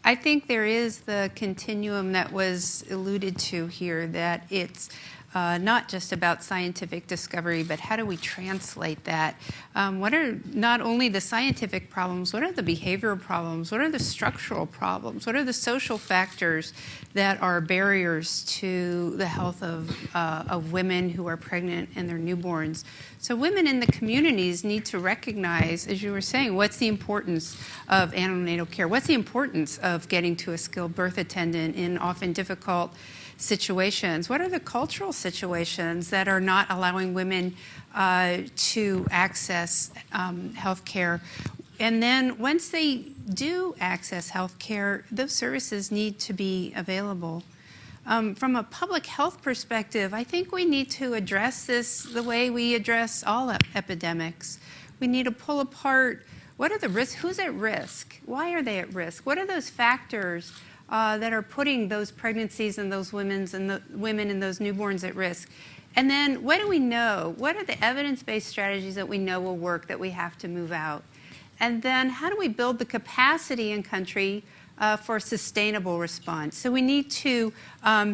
I think there is the continuum that was alluded to here, that it's not just about scientific discovery, but how do we translate that? What are not only the scientific problems, what are the behavioral problems? What are the structural problems? What are the social factors that are barriers to the health of women who are pregnant and their newborns? So women in the communities need to recognize, as you were saying, what's the importance of antenatal care? What's the importance of getting to a skilled birth attendant in often difficult situations? What are the cultural situations that are not allowing women to access health care? And then once they do access health care, those services need to be available. From a public health perspective, I think we need to address this the way we address all epidemics. We need to pull apart what are the risks, who's at risk, why are they at risk, what are those factors that are putting those pregnancies and those women and those newborns at risk. And then what do we know? What are the evidence-based strategies that we know will work that we have to move out? And then how do we build the capacity in country for sustainable response? So we need to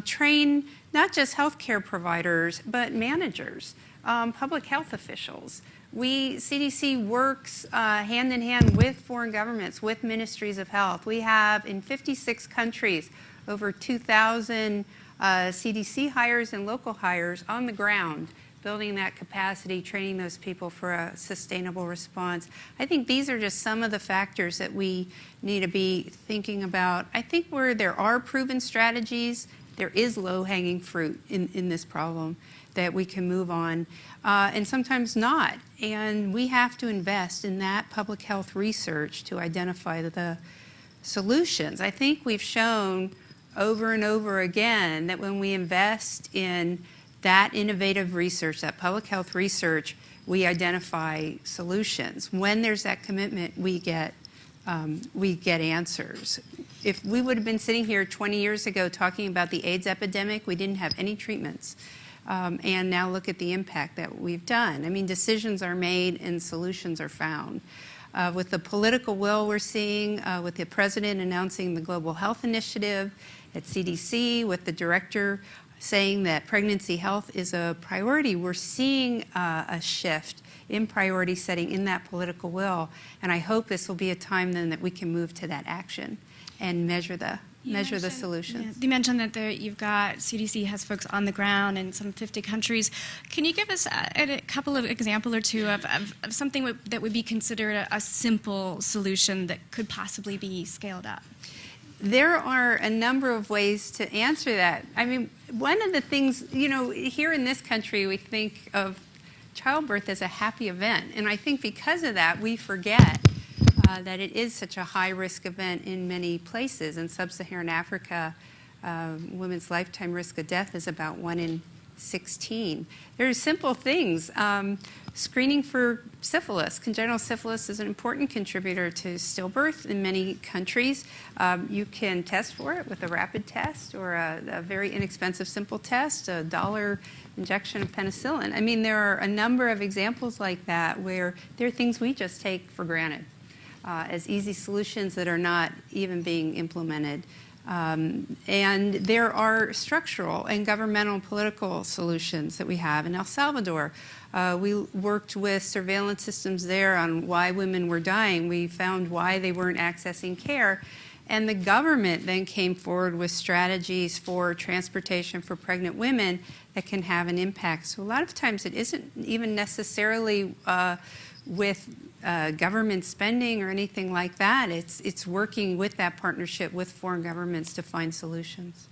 train not just healthcare providers, but managers, public health officials. CDC works hand in hand with foreign governments, with ministries of health. We have in 56 countries over 2,000 CDC hires and local hires on the ground, building that capacity, training those people for a sustainable response. I think these are just some of the factors that we need to be thinking about. I think where there are proven strategies, there is low-hanging fruit in this problem that we can move on, and sometimes not. And we have to invest in that public health research to identify the solutions. I think we've shown over and over again that when we invest in that innovative research, that public health research, we identify solutions. When there's that commitment, we get answers. If we would have been sitting here 20 years ago talking about the AIDS epidemic, we didn't have any treatments. And now look at the impact that we've done. I mean, decisions are made and solutions are found. With the political will we're seeing, with the president announcing the Global Health Initiative at CDC, with the director saying that pregnancy health is a priority, we're seeing a shift in priority setting in that political will. And I hope this will be a time then that we can move to that action and measure the solutions. Yeah, you mentioned that you've got CDC has folks on the ground in some 50 countries. Can you give us a couple of example or two of something that would be considered a simple solution that could possibly be scaled up? There are a number of ways to answer that. I mean, one of the things, you know, here in this country, we think of childbirth as a happy event. And I think because of that, we forget that it is such a high-risk event in many places. In sub-Saharan Africa, women's lifetime risk of death is about 1 in 16. There are simple things. Screening for syphilis. Congenital syphilis is an important contributor to stillbirth in many countries. You can test for it with a rapid test or a very inexpensive simple test, a $1 injection of penicillin. I mean, there are a number of examples like that where there are things we just take for granted as easy solutions that are not even being implemented. And there are structural and governmental and political solutions that we have. In El Salvador, we worked with surveillance systems there on why women were dying. We found why they weren't accessing care. And the government then came forward with strategies for transportation for pregnant women that can have an impact. So a lot of times it isn't even necessarily with government spending or anything like that. It's working with that partnership with foreign governments to find solutions.